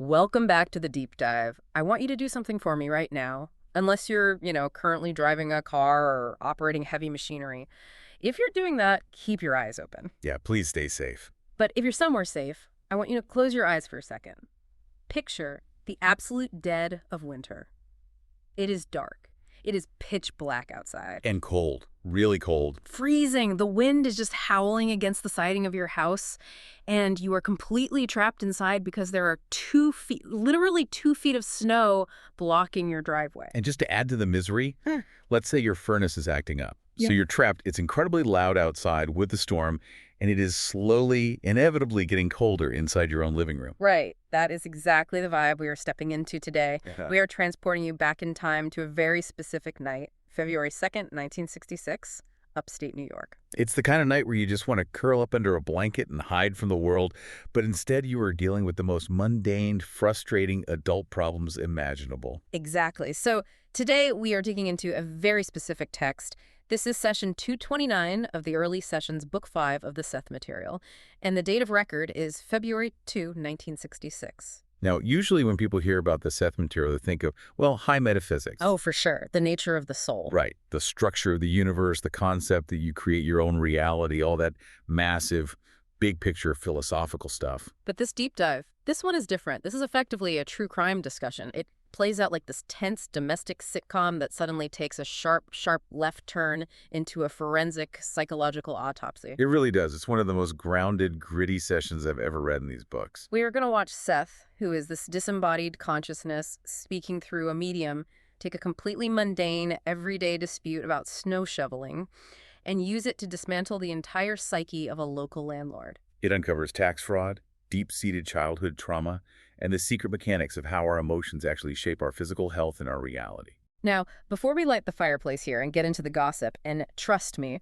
Welcome back to the deep dive. I want you to do something for me right now. Unless you're, currently driving a car or operating heavy machinery. If you're doing that, keep your eyes open. Yeah, please stay safe. But if you're somewhere safe, I want you to close your eyes for a second. Picture the absolute dead of winter. It is dark. It is pitch black outside. And cold. Really cold. Freezing. The wind is just howling against the siding of your house, and you are completely trapped inside because there are 2 feet, literally 2 feet of snow blocking your driveway. And just to add to the misery, let's say your furnace is acting up. Yeah. So you're trapped. It's incredibly loud outside with the storm, and it is slowly, inevitably getting colder inside your own living room. Right. That is exactly the vibe we are stepping into today. Yeah. We are transporting you back in time to a very specific night, February 2nd, 1966, upstate New York. It's the kind of night where you just want to curl up under a blanket and hide from the world, but instead you are dealing with the most mundane, frustrating adult problems imaginable. Exactly. So today we are digging into a very specific text. This is session 229 of the early sessions, book 5 of the Seth material, and the date of record is February 2, 1966. Now, usually when people hear about the Seth material, they think of, well, high metaphysics. Oh, for sure. The nature of the soul. Right. The structure of the universe, the concept that you create your own reality, all that massive, big picture philosophical stuff. But this deep dive, this one is different. This is effectively a true crime discussion. It plays out like this tense domestic sitcom that suddenly takes a sharp left turn into a forensic psychological autopsy. It really does. It's one of the most grounded, gritty sessions I've ever read in these books. We are going to watch Seth, who is this disembodied consciousness speaking through a medium, take a completely mundane, everyday dispute about snow shoveling and use it to dismantle the entire psyche of a local landlord. It uncovers tax fraud, deep-seated childhood trauma, and the secret mechanics of how our emotions actually shape our physical health and our reality. Now, before we light the fireplace here and get into the gossip, and trust me,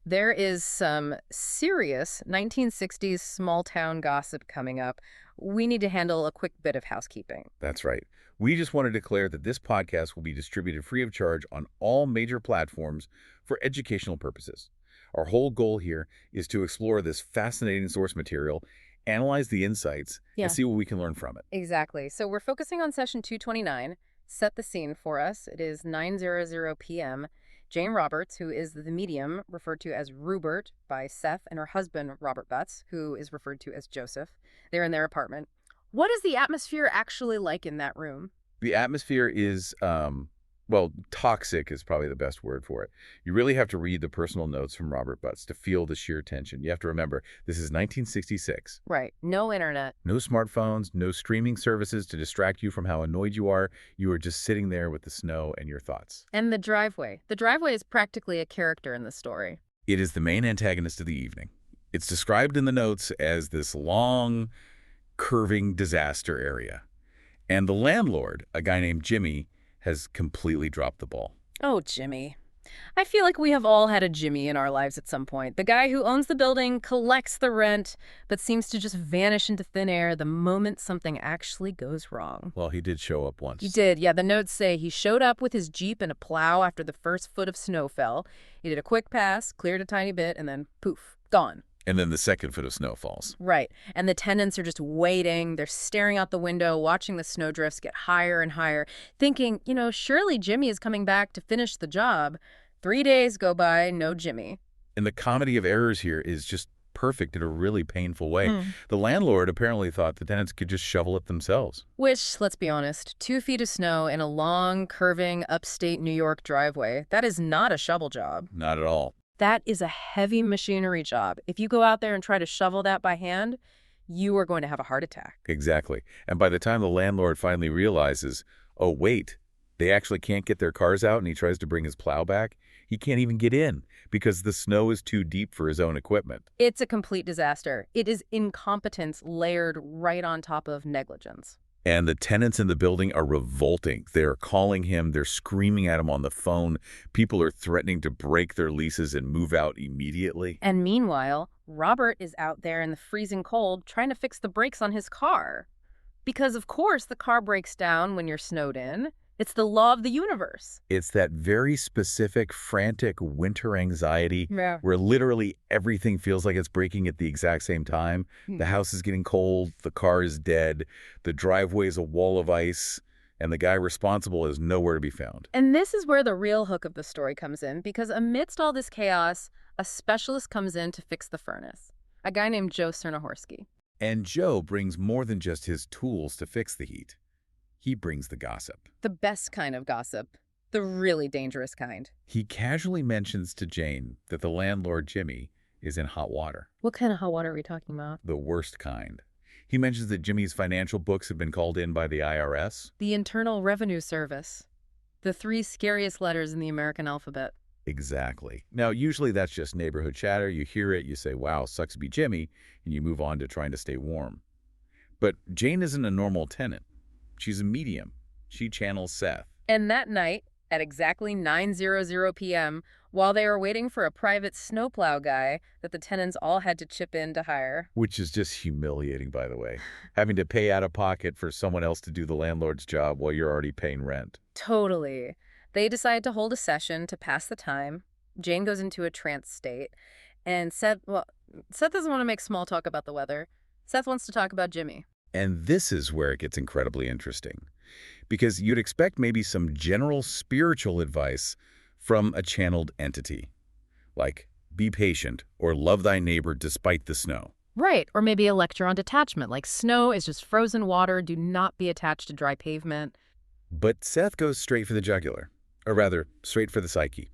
there is some serious 1960s small-town gossip coming up, we need to handle a quick bit of housekeeping. That's right. We just want to declare that this podcast will be distributed free of charge on all major platforms for educational purposes. Our whole goal here is to explore this fascinating source material, analyze the insights, and see what we can learn from it. Exactly. So we're focusing on session 229. Set the scene for us. It is 9:00 p.m. Jane Roberts, who is the medium, referred to as Rubert by Seth, and her husband, Robert Butts, who is referred to as Joseph. They're in their apartment. What is the atmosphere actually like in that room? The atmosphere is, well, toxic is probably the best word for it. You really have to read the personal notes from Robert Butts to feel the sheer tension. You have to remember, this is 1966. Right. No internet. No smartphones, no streaming services to distract you from how annoyed you are. You are just sitting there with the snow and your thoughts. And the driveway. The driveway is practically a character in the story. It is the main antagonist of the evening. It's described in the notes as this long, curving disaster area. And the landlord, a guy named Jimmy, has completely dropped the ball. Oh, Jimmy. I feel like we have all had a Jimmy in our lives at some point. The guy who owns the building, collects the rent, but seems to just vanish into thin air the moment something actually goes wrong. Well, he did show up once. He did, yeah. The notes say he showed up with his Jeep and a plow after the first foot of snow fell. He did a quick pass, cleared a tiny bit, and then poof, gone. And then the second foot of snow falls. Right. And the tenants are just waiting. They're staring out the window, watching the snowdrifts get higher and higher, thinking, surely Jimmy is coming back to finish the job. 3 days go by, no Jimmy. And the comedy of errors here is just perfect in a really painful way. The landlord apparently thought the tenants could just shovel it themselves. Which, let's be honest, 2 feet of snow in a long, curving, upstate New York driveway, that is not a shovel job. Not at all. That is a heavy machinery job. If you go out there and try to shovel that by hand, you are going to have a heart attack. Exactly. And by the time the landlord finally realizes, oh, wait, they actually can't get their cars out, and he tries to bring his plow back, he can't even get in because the snow is too deep for his own equipment. It's a complete disaster. It is incompetence layered right on top of negligence. And the tenants in the building are revolting. They're calling him. They're screaming at him on the phone. People are threatening to break their leases and move out immediately. And meanwhile, Robert is out there in the freezing cold trying to fix the brakes on his car. Because, of course, the car breaks down when you're snowed in. It's the law of the universe. It's that very specific, frantic winter anxiety Yeah. where literally everything feels like it's breaking at the exact same time. The house is getting cold, the car is dead, the driveway is a wall of ice, and the guy responsible is nowhere to be found. And this is where the real hook of the story comes in, because amidst all this chaos, a specialist comes in to fix the furnace. A guy named Joe Cernohorsky. And Joe brings more than just his tools to fix the heat. He brings the gossip. The best kind of gossip. The really dangerous kind. He casually mentions to Jane that the landlord, Jimmy, is in hot water. What kind of hot water are we talking about? The worst kind. He mentions that Jimmy's financial books have been called in by the IRS. The Internal Revenue Service. The 3 scariest letters in the American alphabet. Exactly. Now, usually that's just neighborhood chatter. You hear it, you say, wow, sucks to be Jimmy, and you move on to trying to stay warm. But Jane isn't a normal tenant. She's a medium. She channels Seth. And that night, at exactly 9:00 p.m., while they were waiting for a private snowplow guy that the tenants all had to chip in to hire. Which is just humiliating, by the way. Having to pay out of pocket for someone else to do the landlord's job while you're already paying rent. Totally. They decide to hold a session to pass the time. Jane goes into a trance state. And Seth doesn't want to make small talk about the weather. Seth wants to talk about Jimmy. And this is where it gets incredibly interesting. Because you'd expect maybe some general spiritual advice from a channeled entity. Like, be patient or love thy neighbor despite the snow. Right, or maybe a lecture on detachment, like snow is just frozen water, do not be attached to dry pavement. But Seth goes straight for the jugular. Or rather, straight for the psyche.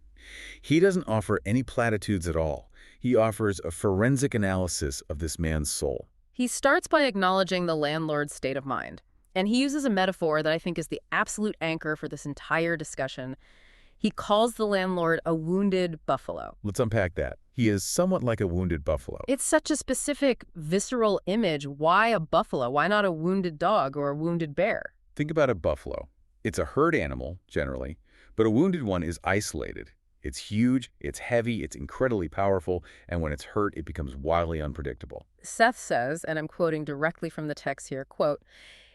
He doesn't offer any platitudes at all. He offers a forensic analysis of this man's soul. He starts by acknowledging the landlord's state of mind. And he uses a metaphor that I think is the absolute anchor for this entire discussion. He calls the landlord a wounded buffalo. Let's unpack that. He is somewhat like a wounded buffalo. It's such a specific, visceral image. Why a buffalo? Why not a wounded dog or a wounded bear? Think about a buffalo. It's a herd animal, generally, but a wounded one is isolated. It's huge, it's heavy, it's incredibly powerful, and when it's hurt, it becomes wildly unpredictable. Seth says, and I'm quoting directly from the text here, quote,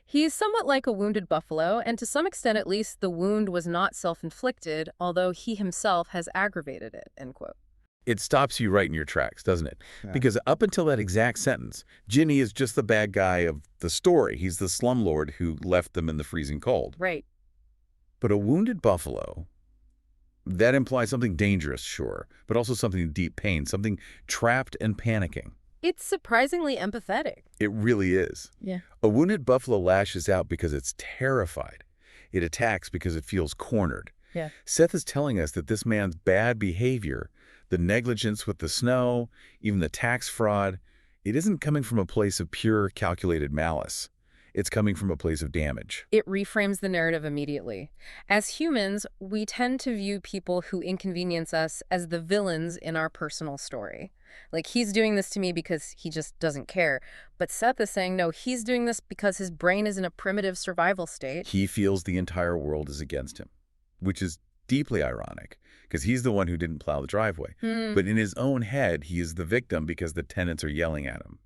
"He's somewhat like a wounded buffalo, and to some extent at least, the wound was not self-inflicted, although he himself has aggravated it," end quote. It stops you right in your tracks, doesn't it? Yeah. Because up until that exact sentence, Jimmy is just the bad guy of the story. He's the slumlord who left them in the freezing cold. Right. But a wounded buffalo, that implies something dangerous, sure, but also something in deep pain, something trapped and panicking. It's surprisingly empathetic. It really is. Yeah. A wounded buffalo lashes out because it's terrified. It attacks because it feels cornered. Yeah. Seth is telling us that this man's bad behavior, the negligence with the snow, even the tax fraud, it isn't coming from a place of pure calculated malice. It's coming from a place of damage. It reframes the narrative immediately. As humans, we tend to view people who inconvenience us as the villains in our personal story. Like, he's doing this to me because he just doesn't care. But Seth is saying, no, he's doing this because his brain is in a primitive survival state. He feels the entire world is against him, which is deeply ironic because he's the one who didn't plow the driveway. But in his own head, he is the victim because the tenants are yelling at him.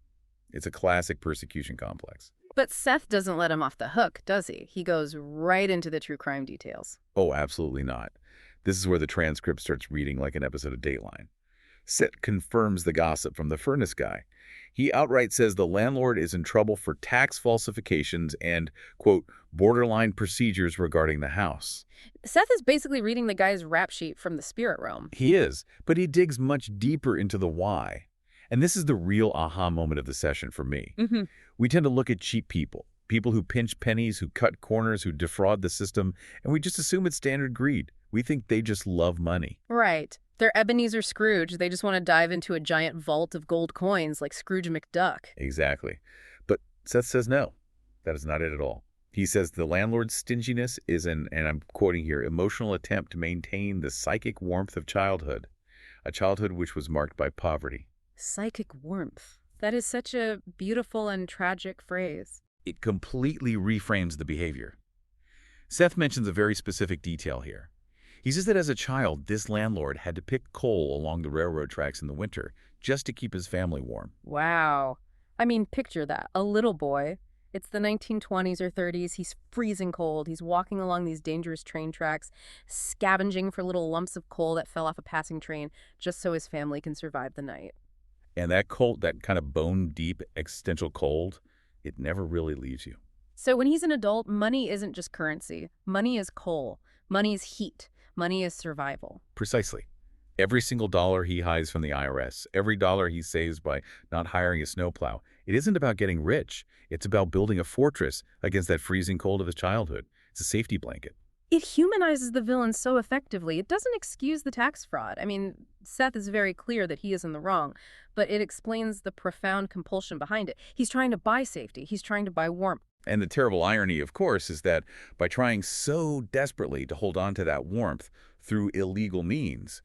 It's a classic persecution complex. But Seth doesn't let him off the hook, does he? He goes right into the true crime details. Oh, absolutely not. This is where the transcript starts reading like an episode of Dateline. Seth confirms the gossip from the furnace guy. He outright says the landlord is in trouble for tax falsifications and, quote, borderline procedures regarding the house. Seth is basically reading the guy's rap sheet from the spirit realm. He is, but he digs much deeper into the why. And this is the real aha moment of the session for me. We tend to look at cheap people, people who pinch pennies, who cut corners, who defraud the system, and we just assume it's standard greed. We think they just love money. Right. They're Ebenezer Scrooge. They just want to dive into a giant vault of gold coins like Scrooge McDuck. Exactly. But Seth says no, that is not it at all. He says the landlord's stinginess is an, and I'm quoting here, emotional attempt to maintain the psychic warmth of childhood, a childhood which was marked by poverty. Psychic warmth. That is such a beautiful and tragic phrase. It completely reframes the behavior. Seth mentions a very specific detail here. He says that as a child, this landlord had to pick coal along the railroad tracks in the winter just to keep his family warm. Wow. I mean, picture that. A little boy It's the 1920s or 30s. He's freezing cold. He's walking along these dangerous train tracks, scavenging for little lumps of coal that fell off a passing train just so his family can survive the night. And that cold, that kind of bone-deep existential cold, it never really leaves you. So when he's an adult, money isn't just currency. Money is coal. Money is heat. Money is survival. Precisely. Every single dollar he hides from the IRS, every dollar he saves by not hiring a snowplow, it isn't about getting rich. It's about building a fortress against that freezing cold of his childhood. It's a safety blanket. It humanizes the villain so effectively. It doesn't excuse the tax fraud. I mean, Seth is very clear that he is in the wrong, but it explains the profound compulsion behind it. He's trying to buy safety. He's trying to buy warmth. And the terrible irony, of course, is that by trying so desperately to hold on to that warmth through illegal means,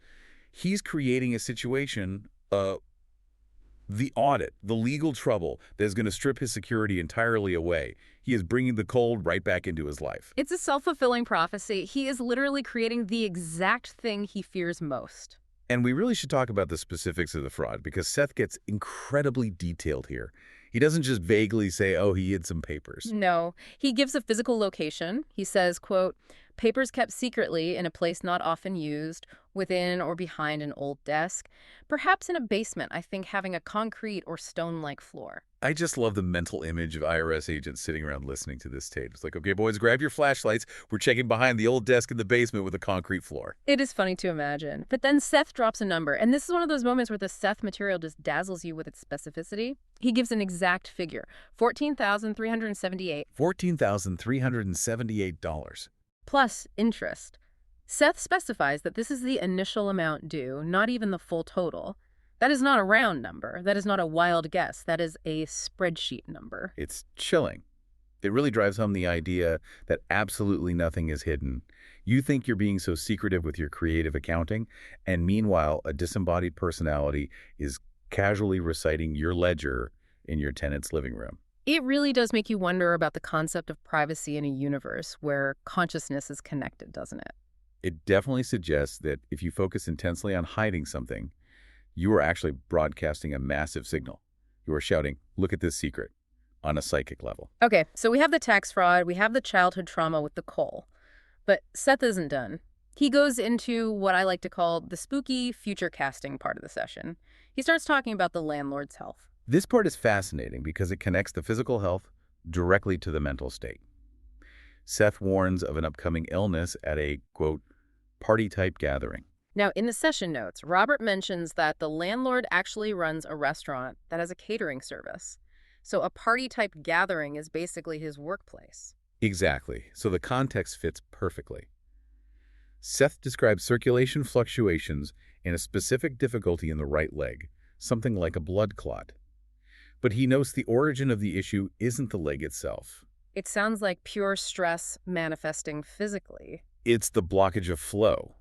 he's creating a situation, the audit, the legal trouble that is going to strip his security entirely away. He is bringing the cold right back into his life. It's a self-fulfilling prophecy. He is literally creating the exact thing he fears most. And we really should talk about the specifics of the fraud because Seth gets incredibly detailed here. He doesn't just vaguely say, oh, he hid some papers. No, he gives a physical location. He says, quote, papers kept secretly in a place not often used, within or behind an old desk, perhaps in a basement, I think having a concrete or stone-like floor. I just love the mental image of IRS agents sitting around listening to this tape. It's like, okay, boys, grab your flashlights. We're checking behind the old desk in the basement with a concrete floor. It is funny to imagine. But then Seth drops a number, and this is one of those moments where the Seth material just dazzles you with its specificity. He gives an exact figure, $14,378. $14,378. Plus interest. Seth specifies that this is the initial amount due, not even the full total. That is not a round number. That is not a wild guess. That is a spreadsheet number. It's chilling. It really drives home the idea that absolutely nothing is hidden. You think you're being so secretive with your creative accounting, and meanwhile, a disembodied personality is casually reciting your ledger in your tenant's living room. It really does make you wonder about the concept of privacy in a universe where consciousness is connected, doesn't it? It definitely suggests that if you focus intensely on hiding something, you are actually broadcasting a massive signal. You are shouting, look at this secret, on a psychic level. Okay, so we have the tax fraud, we have the childhood trauma with the coal. But Seth isn't done. He goes into what I like to call the spooky future casting part of the session. He starts talking about the landlord's health. This part is fascinating because it connects the physical health directly to the mental state. Seth warns of an upcoming illness at a, quote, party-type gathering. Now, in the session notes, Robert mentions that the landlord actually runs a restaurant that has a catering service. So a party-type gathering is basically his workplace. Exactly. So the context fits perfectly. Seth describes circulation fluctuations and a specific difficulty in the right leg, something like a blood clot. But he notes the origin of the issue isn't the leg itself. It sounds like pure stress manifesting physically. It's the blockage of flow.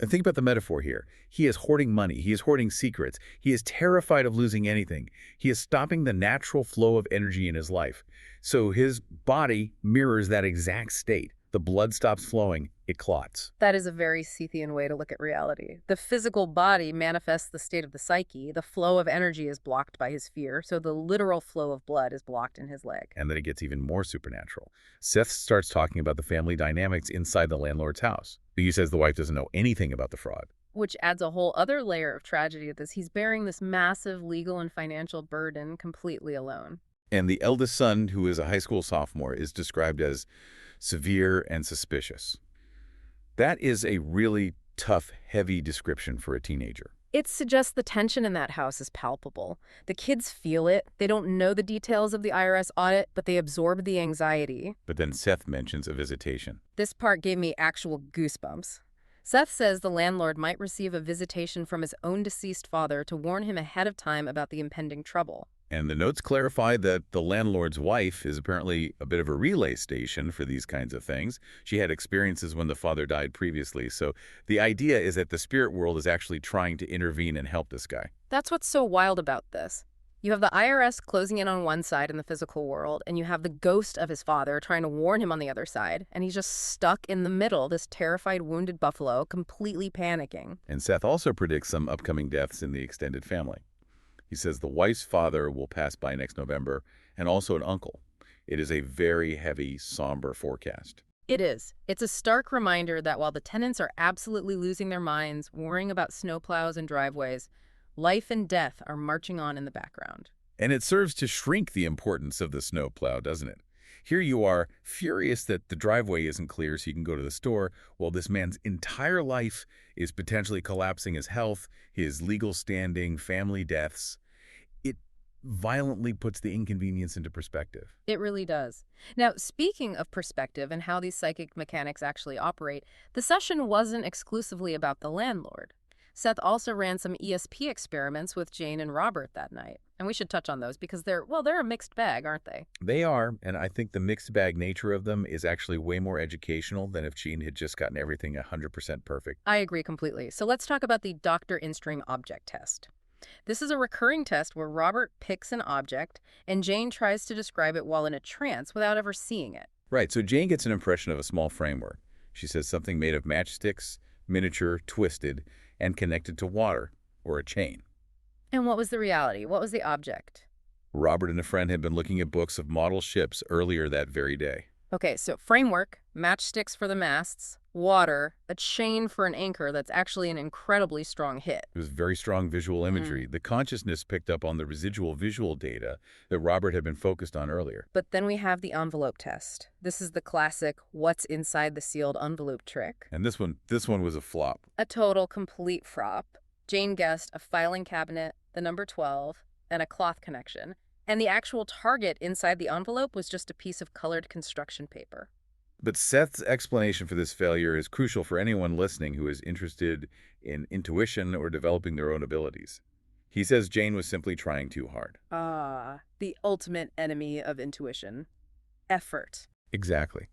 And think about the metaphor here. He is hoarding money. He is hoarding secrets. He is terrified of losing anything. He is stopping the natural flow of energy in his life. So his body mirrors that exact state. The blood stops flowing. It clots. That is a very Sethian way to look at reality. The physical body manifests the state of the psyche. The flow of energy is blocked by his fear, so the literal flow of blood is blocked in his leg. And then it gets even more supernatural. Seth starts talking about the family dynamics inside the landlord's house. He says the wife doesn't know anything about the fraud. Which adds a whole other layer of tragedy to this. He's bearing this massive legal and financial burden completely alone. And the eldest son, who is a high school sophomore, is described as severe and suspicious. That is a really tough, heavy description for a teenager. It suggests the tension in that house is palpable. The kids feel it. They don't know the details of the IRS audit, but they absorb the anxiety. But then Seth mentions a visitation. This part gave me actual goosebumps. Seth says the landlord might receive a visitation from his own deceased father to warn him ahead of time about the impending trouble. And the notes clarify that the landlord's wife is apparently a bit of a relay station for these kinds of things. She had experiences when the father died previously. So the idea is that the spirit world is actually trying to intervene and help this guy. That's what's so wild about this. You have the IRS closing in on one side in the physical world, and you have the ghost of his father trying to warn him on the other side, and he's just stuck in the middle, this terrified, wounded buffalo, completely panicking. And Seth also predicts some upcoming deaths in the extended family. He says the wife's father will pass by next November, and also an uncle. It is a very heavy, somber forecast. It is. It's a stark reminder that while the tenants are absolutely losing their minds, worrying about snowplows and driveways, life and death are marching on in the background. And it serves to shrink the importance of the snowplow, doesn't it? Here you are, furious that the driveway isn't clear so you can go to the store, while this man's entire life is potentially collapsing: his health, his legal standing, family deaths. It violently puts the inconvenience into perspective. It really does. Now, speaking of perspective and how these psychic mechanics actually operate, the session wasn't exclusively about the landlord. Seth also ran some ESP experiments with Jane and Robert that night. And we should touch on those because they're a mixed bag, aren't they? They are, and I think the mixed bag nature of them is actually way more educational than if Gene had just gotten everything 100% perfect. I agree completely. So let's talk about the Dr. In-Stream object test. This is a recurring test where Robert picks an object and Jane tries to describe it while in a trance without ever seeing it. Right, so Jane gets an impression of a small framework. She says something made of matchsticks, miniature, twisted, and connected to water, or a chain. And what was the reality? What was the object? Robert and a friend had been looking at books of model ships earlier that very day. Okay, so framework, matchsticks for the masts, water, a chain for an anchor that's actually an incredibly strong hit. It was very strong visual imagery. The consciousness picked up on the residual visual data that Robert had been focused on earlier. But then we have the envelope test. This is the classic what's inside the sealed envelope trick. And this one was a flop. A total, complete flop. Jane guessed a filing cabinet, the number 12, and a cloth connection. And the actual target inside the envelope was just a piece of colored construction paper. But Seth's explanation for this failure is crucial for anyone listening who is interested in intuition or developing their own abilities. He says Jane was simply trying too hard. The ultimate enemy of intuition. Effort. Exactly.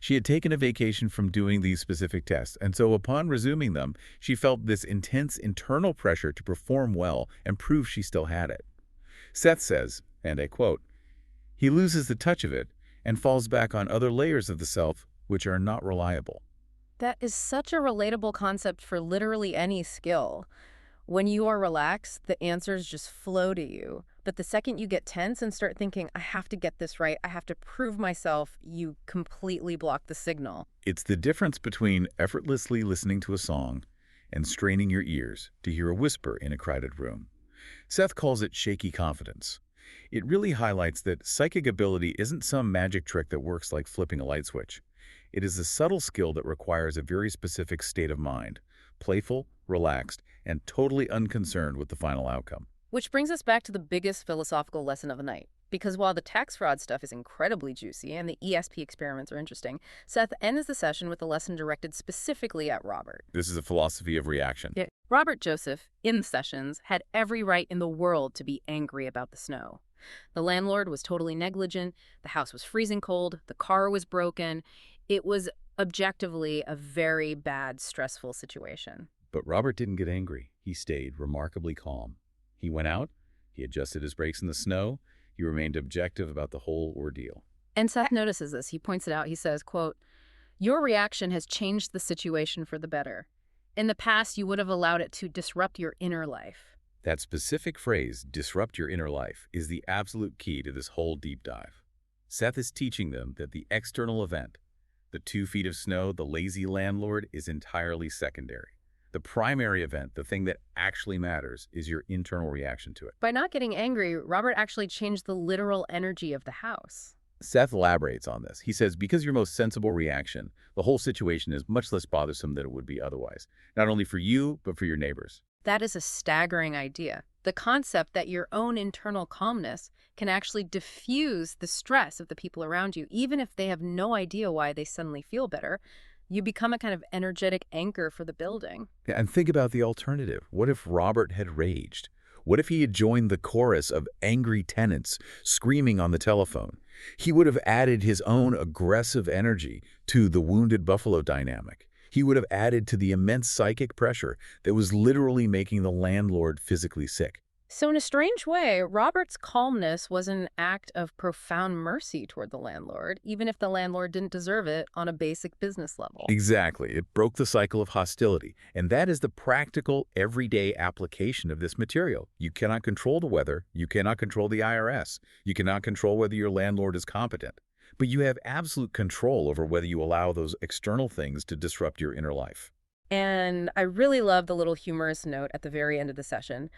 She had taken a vacation from doing these specific tests, and so upon resuming them, she felt this intense internal pressure to perform well and prove she still had it. Seth says, and I quote, "He loses the touch of it and falls back on other layers of the self which are not reliable." That is such a relatable concept for literally any skill. When you are relaxed, the answers just flow to you. But the second you get tense and start thinking, I have to get this right, I have to prove myself, you completely block the signal. It's the difference between effortlessly listening to a song and straining your ears to hear a whisper in a crowded room. Seth calls it shaky confidence. It really highlights that psychic ability isn't some magic trick that works like flipping a light switch. It is a subtle skill that requires a very specific state of mind, playful, relaxed, and totally unconcerned with the final outcome. Which brings us back to the biggest philosophical lesson of the night. Because while the tax fraud stuff is incredibly juicy and the ESP experiments are interesting, Seth ends the session with a lesson directed specifically at Robert. This is a philosophy of reaction. Yeah. Robert Joseph, in the sessions, had every right in the world to be angry about the snow. The landlord was totally negligent, the house was freezing cold, the car was broken. It was objectively a very bad, stressful situation. But Robert didn't get angry. He stayed remarkably calm. He went out, he adjusted his brakes in the snow, he remained objective about the whole ordeal. And Seth notices this. He points it out. He says, quote, "Your reaction has changed the situation for the better. In the past, you would have allowed it to disrupt your inner life." That specific phrase, disrupt your inner life, is the absolute key to this whole deep dive. Seth is teaching them that the external event, the 2 feet of snow, the lazy landlord, is entirely secondary. The primary event, the thing that actually matters, is your internal reaction to it. By not getting angry, Robert actually changed the literal energy of the house. Seth elaborates on this. He says, because your most sensible reaction, the whole situation is much less bothersome than it would be otherwise, not only for you, but for your neighbors. That is a staggering idea. The concept that your own internal calmness can actually diffuse the stress of the people around you, even if they have no idea why they suddenly feel better. You become a kind of energetic anchor for the building. And think about the alternative. What if Robert had raged? What if he had joined the chorus of angry tenants screaming on the telephone? He would have added his own aggressive energy to the wounded buffalo dynamic. He would have added to the immense psychic pressure that was literally making the landlord physically sick. So in a strange way, Robert's calmness was an act of profound mercy toward the landlord, even if the landlord didn't deserve it on a basic business level. Exactly. It broke the cycle of hostility. And that is the practical, everyday application of this material. You cannot control the weather. You cannot control the IRS. You cannot control whether your landlord is competent. But you have absolute control over whether you allow those external things to disrupt your inner life. And I really love the little humorous note at the very end of the session.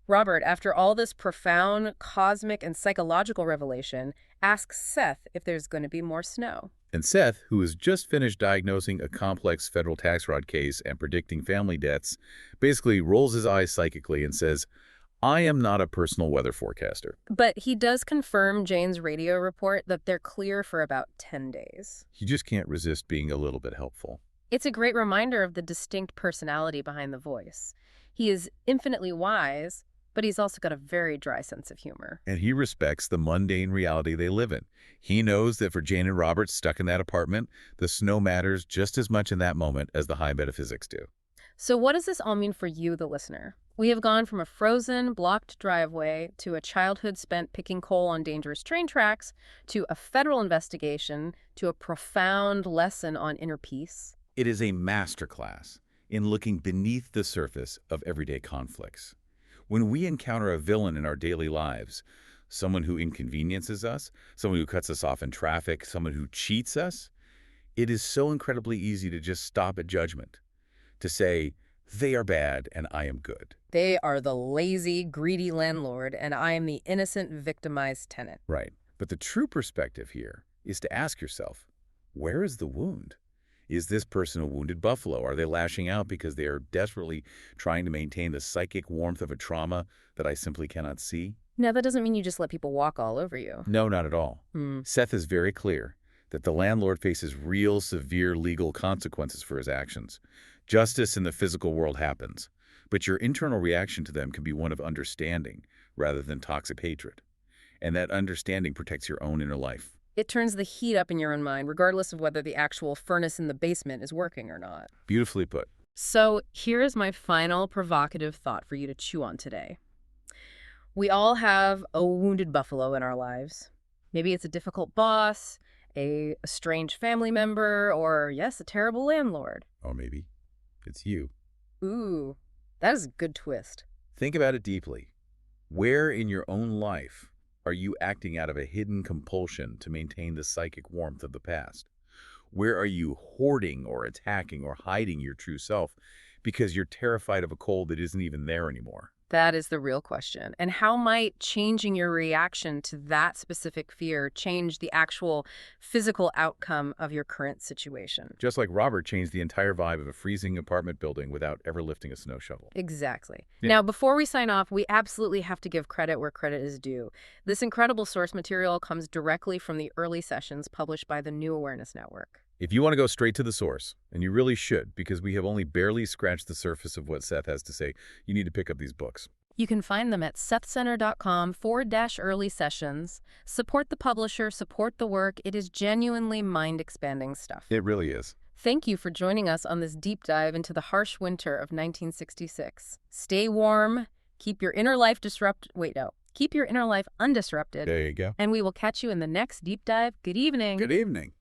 Robert, after all this profound cosmic and psychological revelation, asks Seth if there's going to be more snow. And Seth, who has just finished diagnosing a complex federal tax fraud case and predicting family debts, basically rolls his eyes psychically and says, I am not a personal weather forecaster. But he does confirm Jane's radio report that they're clear for about 10 days. You just can't resist being a little bit helpful. It's a great reminder of the distinct personality behind the voice. He is infinitely wise, but he's also got a very dry sense of humor. And he respects the mundane reality they live in. He knows that for Jane and Robert stuck in that apartment, the snow matters just as much in that moment as the high metaphysics do. So what does this all mean for you, the listener? We have gone from a frozen, blocked driveway to a childhood spent picking coal on dangerous train tracks to a federal investigation to a profound lesson on inner peace. It is a masterclass in looking beneath the surface of everyday conflicts. When we encounter a villain in our daily lives, someone who inconveniences us, someone who cuts us off in traffic, someone who cheats us, it is so incredibly easy to just stop at judgment, to say, they are bad and I am good. They are the lazy, greedy landlord, and I am the innocent, victimized tenant. Right. But the true perspective here is to ask yourself, where is the wound? Is this person a wounded buffalo? Are they lashing out because they are desperately trying to maintain the psychic warmth of a trauma that I simply cannot see? Now, that doesn't mean you just let people walk all over you. No, not at all. Hmm. Seth is very clear that the landlord faces real severe legal consequences for his actions. Justice in the physical world happens, but your internal reaction to them can be one of understanding rather than toxic hatred. And that understanding protects your own inner life. It turns the heat up in your own mind, regardless of whether the actual furnace in the basement is working or not. Beautifully put. So here is my final provocative thought for you to chew on today. We all have a wounded buffalo in our lives. Maybe it's a difficult boss, a estranged family member, or, yes, a terrible landlord. Or maybe it's you. Ooh, that is a good twist. Think about it deeply. Where in your own life are you acting out of a hidden compulsion to maintain the psychic warmth of the past? Where are you hoarding or attacking or hiding your true self because you're terrified of a cold that isn't even there anymore? That is the real question. And how might changing your reaction to that specific fear change the actual physical outcome of your current situation? Just like Robert changed the entire vibe of a freezing apartment building without ever lifting a snow shovel. Exactly. Yeah. Now, before we sign off, we absolutely have to give credit where credit is due. This incredible source material comes directly from the early sessions published by the New Awareness Network. If you want to go straight to the source, and you really should, because we have only barely scratched the surface of what Seth has to say, you need to pick up these books. You can find them at sethcenter.com/early sessions. Support the publisher, support the work. It is genuinely mind-expanding stuff. It really is. Thank you for joining us on this deep dive into the harsh winter of 1966. Stay warm, keep your inner life keep your inner life undisrupted. There you go. And we will catch you in the next deep dive. Good evening. Good evening.